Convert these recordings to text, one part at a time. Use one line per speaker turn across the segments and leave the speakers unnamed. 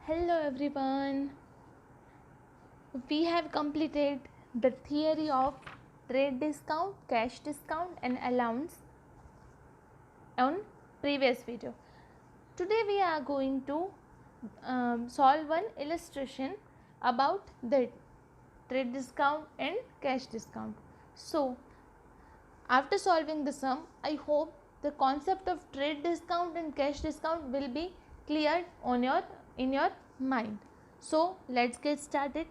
Hello everyone. We have completed the theory of trade discount, cash discount and allowance on previous video. Today we are going to solve one illustration about the trade discount and cash discount. So after solving the sum, I hope the concept of trade discount and cash discount will be cleared in your mind. So let's get started.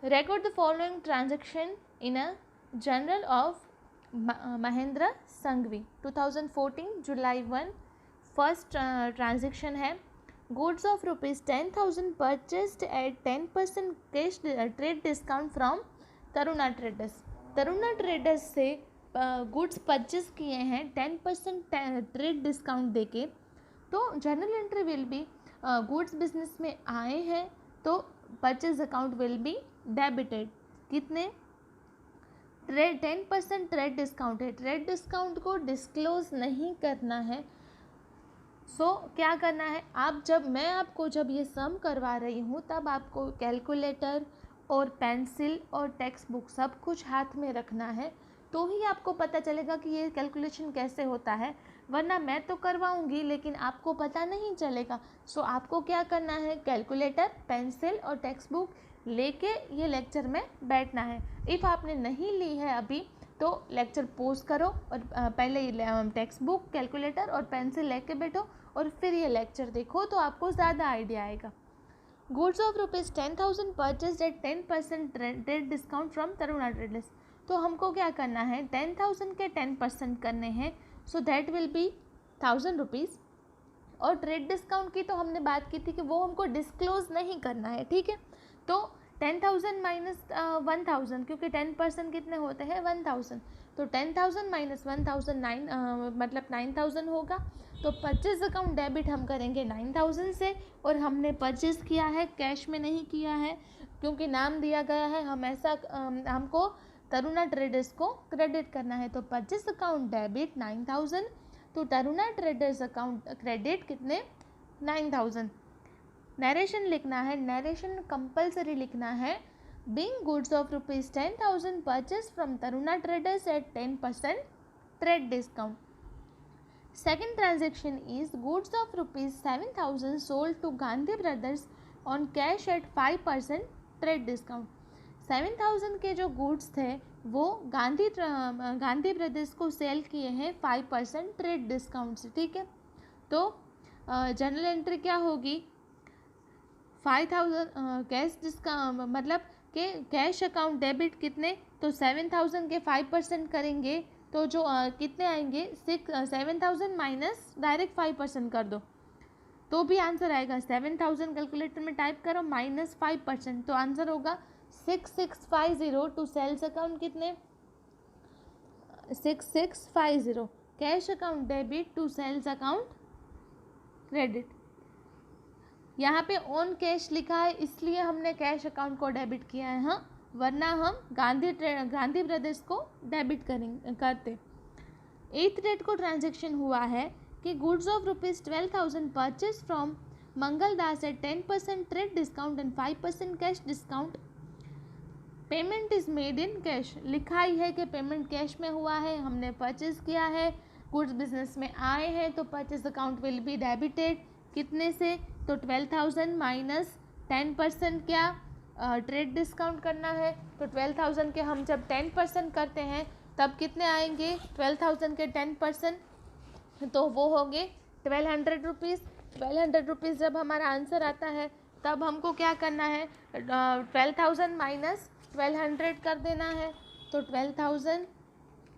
Record the following transaction in a journal of Mahendra Sanghvi 2014 July 1 first transaction है. Goods of rupees 10,000 purchased at 10% cash trade discount from Taruna traders. Taruna traders से goods purchase किए हैं 10% trade discount देके. तो general entry will be goods business में आए हैं तो purchase account will be debited. कितने? 10% ट्रेड डिस्काउंट है. ट्रेड डिस्काउंट को डिस्क्लोज नहीं करना है. क्या करना है, आप मैं आपको जब ये सम करवा रही हूँ तब आपको कैलकुलेटर और पेंसिल और टेक्स्ट बुक सब कुछ हाथ में रखना है, तो ही आपको पता चलेगा कि ये कैलकुलेशन कैसे होता है. वरना मैं तो करवाऊँगी लेकिन आपको पता नहीं चलेगा. आपको क्या करना है, कैलकुलेटर, पेंसिल और टेक्स्ट बुक लेके ये लेक्चर में बैठना है. इफ़ आपने नहीं ली है अभी तो लेक्चर पॉज करो और पहले टेक्स्ट बुक, कैलकुलेटर और पेंसिल लेके बैठो और फिर ये लेक्चर देखो तो आपको ज़्यादा आइडिया आएगा. Goods of rupees 10,000 purchase at 10% trade discount from Taruna traders. तो हमको क्या करना है, 10,000 के 10% करने हैं. That will be 1,000 rupees. और ट्रेड डिस्काउंट की तो हमने बात की थी कि वो हमको डिस्क्लोज नहीं करना है. ठीक है, तो 10,000 माइनस 1,000, क्योंकि 10% कितने होते हैं, 1,000. तो 10,000 माइनस 1,000 मतलब 9,000 होगा. तो परचेज अकाउंट डेबिट हम करेंगे 9,000 से. और हमने परचेज किया है, कैश में नहीं किया है क्योंकि नाम दिया गया है. हमको तरुणा ट्रेडर्स को क्रेडिट करना है. तो परचेज अकाउंट डेबिट 9,000. तो तरुणा ट्रेडर्स अकाउंट क्रेडिट कितने, 9,000. नरेशन लिखना है, नरेशन कंपलसरी लिखना है. Being goods of rupees 10,000 purchase from Taruna traders at 10% trade discount. Second transaction is goods of rupees 7,000 sold to Gandhi Brothers on cash at 5% trade discount. 7,000 के जो goods थे वो Gandhi brothers को सेल किए हैं 5% ट्रेड डिस्काउंट से. ठीक है, तो जनरल एंट्री क्या होगी, 5,000 कैश डिस्काउंट मतलब के कैश अकाउंट डेबिट कितने, तो 7,000 के 5% करेंगे तो जो कितने आएंगे, 7,000 माइनस डायरेक्ट 5% कर दो तो भी आंसर आएगा. 7,000 कैलकुलेटर में टाइप करो माइनस 5%, तो आंसर होगा 6650. टू सेल्स अकाउंट कितने, 6650. Cash account debit to sales account credit. यहाँ पे ऑन कैश लिखा है इसलिए हमने कैश अकाउंट को डेबिट किया है. हाँ, वरना हम गांधी ब्रदर्स को डेबिट करते. 8th डेट को ट्रांजेक्शन हुआ है कि goods of rupees 12,000 purchase from Mangal Das at 10% trade discount and 5% cash discount. Payment is made in cash. लिखा ही है कि पेमेंट कैश में हुआ है, हमने परचेज किया है, गुड्स बिजनेस में आए हैं तो purchase account will be debited. कितने से, तो 12,000 माइनस 10% क्या, ट्रेड डिस्काउंट करना है. तो 12,000 के हम जब 10% करते हैं तब कितने आएंगे, 12,000 के 10% तो वो होंगे 1,200 रुपीज़. 1,200 रुपीज़ जब हमारा आंसर आता है तब हमको क्या करना है, 12,000 माइनस 1,200 कर देना है. तो 12,000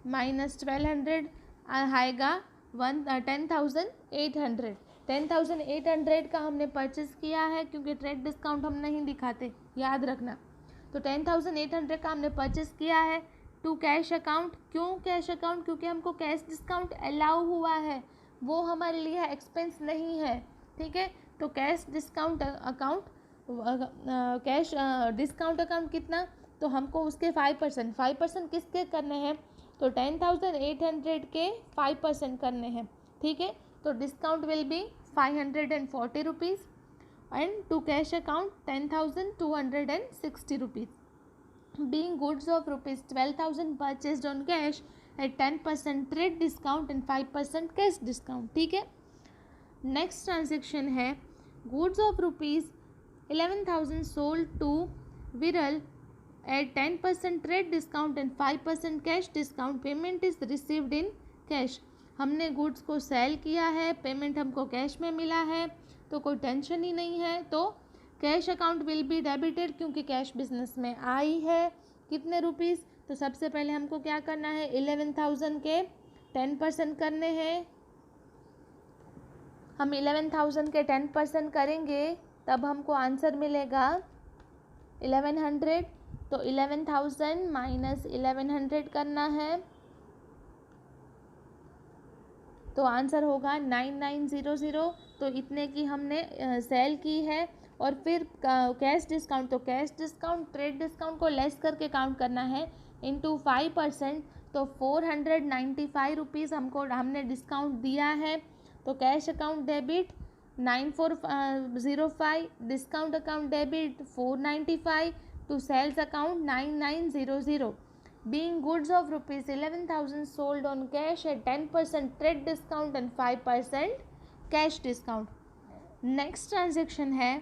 माइनस 1,200 आएगा 10,800. 10,800 का हमने परचेज़ किया है क्योंकि ट्रेड डिस्काउंट हम नहीं दिखाते, याद रखना. तो 10,800 का हमने परचेज़ किया है. To cash account. क्यों कैश अकाउंट, क्योंकि हमको कैश डिस्काउंट अलाउ हुआ है, वो हमारे लिए एक्सपेंस नहीं है. ठीक है, तो cash discount account, cash discount account कितना, तो हमको उसके 5% किसके करने हैं, तो 10,800 के 5% करने हैं. ठीक है, तो discount will be 540 rupees. and to cash account 10,260 rupees. Being goods of rupees 12,000 purchased on cash at 10% trade discount and 5% cash discount. ठीक है. नेक्स्ट ट्रांजेक्शन है goods of rupees 11,000 sold to Viral at 10% trade discount and 5% cash discount. Payment is received in cash. हमने goods को sale किया है, payment हमको cash में मिला है, तो कोई टेंशन ही नहीं है. तो cash account will be debited क्योंकि कैश बिजनेस में आई है. कितने रुपीज़? तो सबसे पहले हमको क्या करना है, 11,000 के 10% करने हैं. हम 11,000 के 10% करेंगे तब हमको आंसर मिलेगा 1100. तो 11,000 माइनस 1100 करना है तो आंसर होगा 9900. तो इतने की हमने सेल की है. और फिर कैश डिस्काउंट, तो कैश डिस्काउंट ट्रेड डिस्काउंट को लेस करके काउंट करना है इंटू 5%. तो 495 रुपीज़ हमने डिस्काउंट दिया है. तो cash account debit 9405, discount account debit 495 to sales account 9900. Being goods of rupees 11,000 sold on cash at 10% trade discount and 5% cash discount. Next transaction है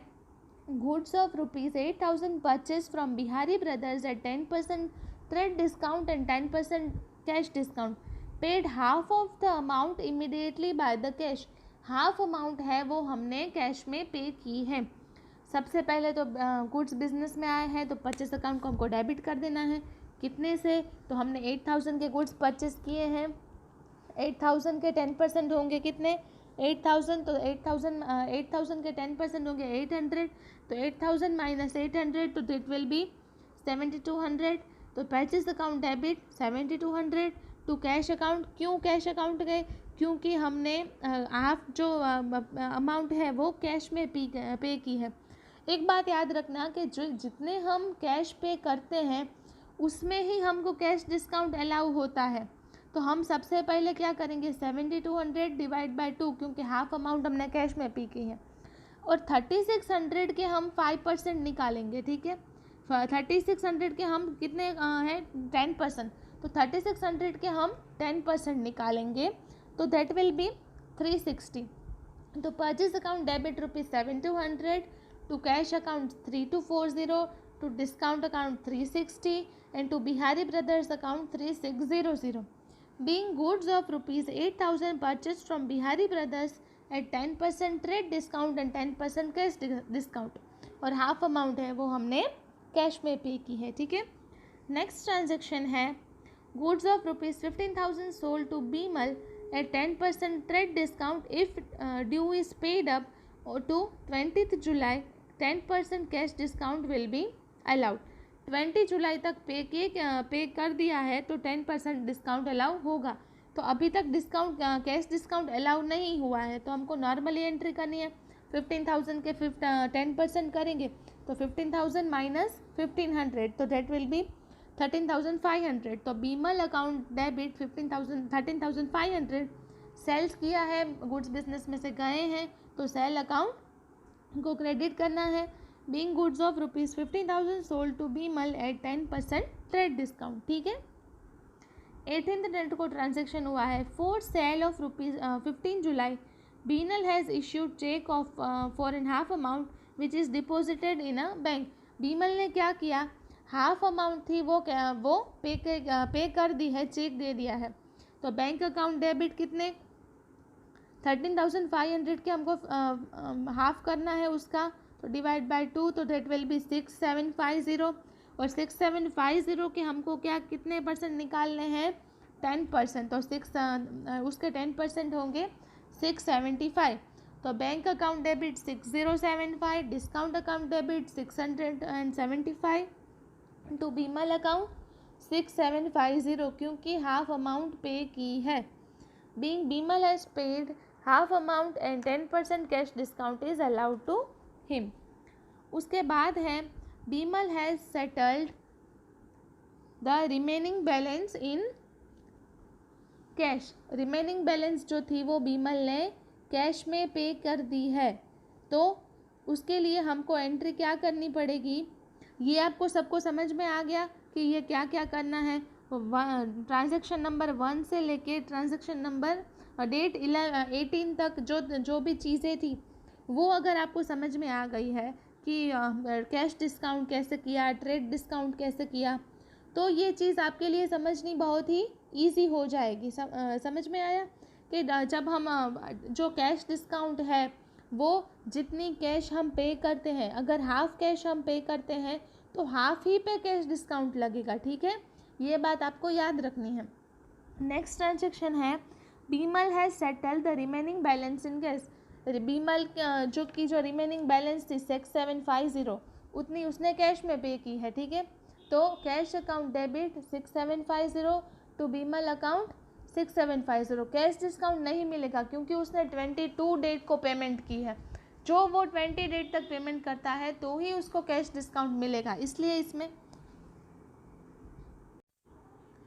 goods of rupees 8,000 purchased from Bihari Brothers at 10% trade discount and 10% cash discount. Paid half of the amount immediately by the cash. Half amount है वो हमने cash में पे की है. सबसे पहले तो गुड्स बिजनेस में आए हैं तो परचेस अकाउंट को हमको डेबिट कर देना है. कितने से? तो हमने 8,000 के गुड्स परचेस किए हैं. 8,000 के 10% होंगे कितने? 8,000. तो 8,000 के 10% होंगे 800. तो 8,000 माइनस 800 तो दिट विल बी 7,200. तो purchase account debit 7,200 to cash account. क्यों कैश अकाउंट गए? क्योंकि हमने हाफ जो अमाउंट है वो कैश में पे की है. एक बात याद रखना कि जो जितने हम कैश पे करते हैं उसमें ही हमको कैश डिस्काउंट अलाउ होता है. तो हम सबसे पहले क्या करेंगे, 7,200 डिवाइड बाय 2 क्योंकि हाफ अमाउंट हमने कैश में पे की है. और 3,600 के हम 5% निकालेंगे. ठीक है, 3,600 के हम कितने हैं 10%. तो 3,600 के हम 10% निकालेंगे तो दैट विल बी 360. तो purchase account debit rupees 7,200 to cash account 3,240 to discount account 360 and to Bihari Brothers account 3,600. Being goods of rupees 8,000 purchased from Bihari Brothers at 10% trade discount and 10% cash discount. और half amount है वो हमने cash में पे की है. ठीक है. नेक्स्ट ट्रांजेक्शन है goods of rupees 15,000 sold to Bimal at 10% trade discount. If due is paid up to 20th July, 10% cash discount will be allowed. 20 जुलाई तक पे कर दिया है तो 10% डिस्काउंट अलाउ होगा. तो अभी तक डिस्काउंट कैश डिस्काउंट अलाउ नहीं हुआ है तो हमको नॉर्मली एंट्री करनी है. 15,000 के 10% करेंगे तो 15,000 माइनस 1,500 तो दैट विल बी 13,500. तो बीमल अकाउंट डेबिट 13,500. सेल्स किया है, गुड्स बिजनेस में से गए हैं तो सेल अकाउंट को क्रेडिट करना है. Being goods of rupees 15,000 sold to Bimal at 10% trade discount. ठीक है. 18th डेट को ट्रांजेक्शन हुआ है for sale of rupees 15 July. Binal has issued cheque of 4.5 amount which is deposited in a bank. Bimal ने क्या किया, हाफ अमाउंट थी वो पे कर दी है, चेक दे दिया है. तो बैंक अकाउंट डेबिट कितने 13,500 के हमको हाफ करना है उसका. तो डिवाइड बाय 2 तो दैट विल बी 6,750. और 6,750 के हमको क्या कितने परसेंट निकालने हैं 10%. तो उसके 10% होंगे 675. तो bank account debit 6075, discount account debit 675 to Bimal account 6,750 क्योंकि हाफ अमाउंट पे की है. Being Bimal has paid half amount and 10% cash discount is allowed to him. उसके बाद है Bimal has settled the remaining balance in cash. Remaining balance जो थी वो बीमल ने कैश में पे कर दी है. तो उसके लिए हमको एंट्री क्या करनी पड़ेगी, ये आपको सबको समझ में आ गया कि ये क्या क्या करना है। ट्रांजैक्शन नंबर 1 से लेके ट्रांजैक्शन नंबर डेट 18 तक जो भी चीज़ें थी वो अगर आपको समझ में आ गई है कि कैश डिस्काउंट कैसे किया, ट्रेड डिस्काउंट कैसे किया, तो ये चीज़ आपके लिए समझनी बहुत ही ईजी हो जाएगी। समझ में आया कि जब हम जो कैश डिस्काउंट है वो जितनी कैश हम पे करते हैं, अगर हाफ़ कैश हम पे करते हैं तो हाफ़ ही पे कैश डिस्काउंट लगेगा। ठीक है, ये बात आपको याद रखनी है। नेक्स्ट ट्रांजेक्शन है Bimal has settle the remaining balance in cash. Bimal जो रिमेनिंग बैलेंस थी 6750 उतनी उसने कैश में पे की है। ठीक है, तो cash account debit 6750 to Bimal account 6750। Cash discount नहीं मिलेगा क्योंकि उसने 22 डेट को पेमेंट की है। जो वो 20 डेट तक पेमेंट करता है तो ही उसको कैश डिस्काउंट मिलेगा, इसलिए इसमें।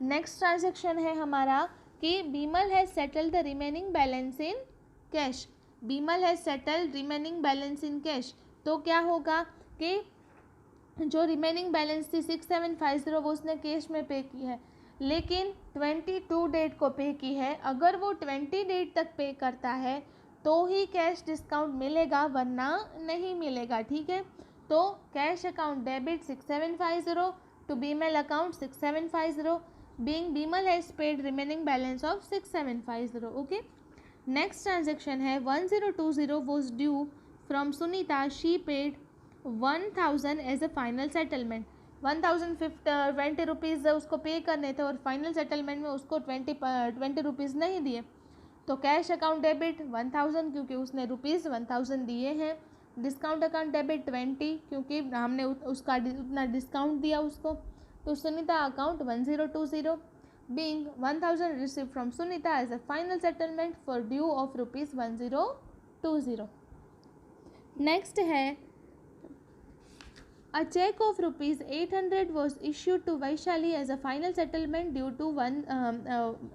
नेक्स्ट ट्रांजेक्शन है हमारा कि Bimal has settle the remaining balance in cash. Bimal has settle remaining balance in cash, तो क्या होगा कि जो रिमेनिंग बैलेंस थी 6750 वो उसने कैश में पे की है, लेकिन 22 डेट को पे की है। अगर वो 20 डेट तक पे करता है तो ही कैश डिस्काउंट मिलेगा, वरना नहीं मिलेगा। ठीक है, तो cash account debit 6750 to Bimal account 6750 being Bimal has paid remaining balance of 6750। Okay, next transaction है 1020 was due from Sunita, she paid 1000 as a final settlement. 1020 rupees उसको पे करने थे और फाइनल सेटलमेंट में उसको 20 रुपीज़ नहीं दिए, तो कैश अकाउंट डेबिट 1000 क्योंकि उसने रुपीज़ 1000 दिए हैं। डिस्काउंट अकाउंट डेबिट 20 क्योंकि हमने उसका उतना डिस्काउंट दिया उसको, तो Sunita account 1020 being 1000 receive from Sunita as a final settlement for due of rupees 1020। Next है A check of rupees 800 was issued to Vaishali as a final settlement due to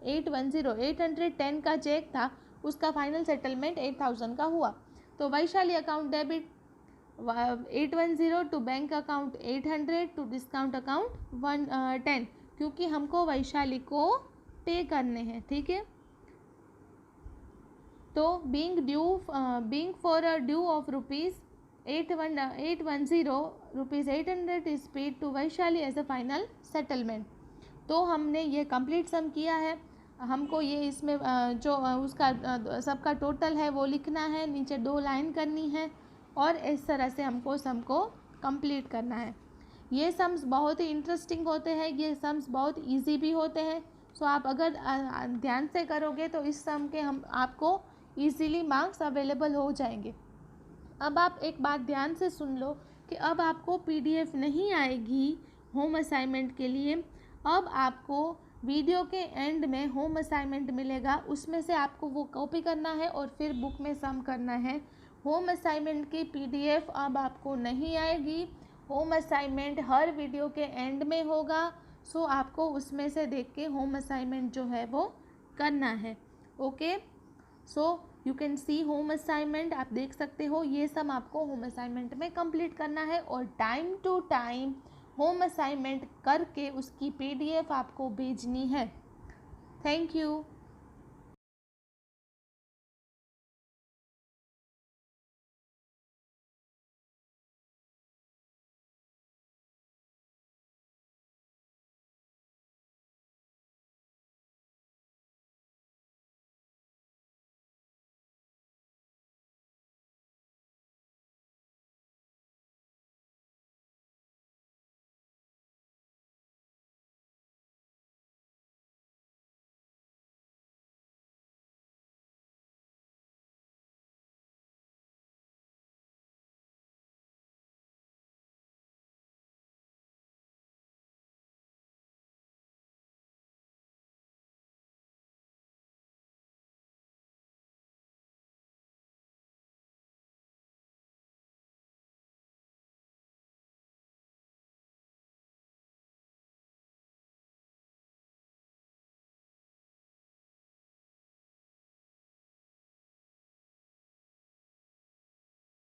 810 का check था, उसका फाइनल सेटलमेंट 8000 का हुआ, तो Vaishali account debit 810 to bank account 800 to discount account 110 क्योंकि हमको वैशाली को पे करने हैं। ठीक है, तो being for a due of rupees 810 rupees 800 is paid to Vaishali as a final settlement. तो हमने ये कंप्लीट सम किया है। हमको ये इसमें जो उसका सबका टोटल है वो लिखना है, नीचे 2 लाइन करनी है और इस तरह से हमको सम को कंप्लीट करना है। ये सम्स बहुत ही इंटरेस्टिंग होते हैं, ये सम्स बहुत इजी भी होते हैं। सो आप अगर ध्यान से करोगे तो इस सम के आपको ईजीली मार्क्स अवेलेबल हो जाएंगे। अब आप एक बात ध्यान से सुन लो कि अब आपको PDF नहीं आएगी होम असाइनमेंट के लिए। अब आपको वीडियो के एंड में होम असाइनमेंट मिलेगा, उसमें से आपको वो कॉपी करना है और फिर बुक में सम करना है। होम असाइनमेंट की PDF अब आपको नहीं आएगी, होम असाइनमेंट हर वीडियो के एंड में होगा। सो आपको उसमें से देख के होम असाइनमेंट जो है वो करना है। Okay, so you can see home assignment, आप देख सकते हो ये सब आपको होम असाइनमेंट में कंप्लीट करना है और time to time home assignment करके उसकी PDF आपको भेजनी है। Thank you.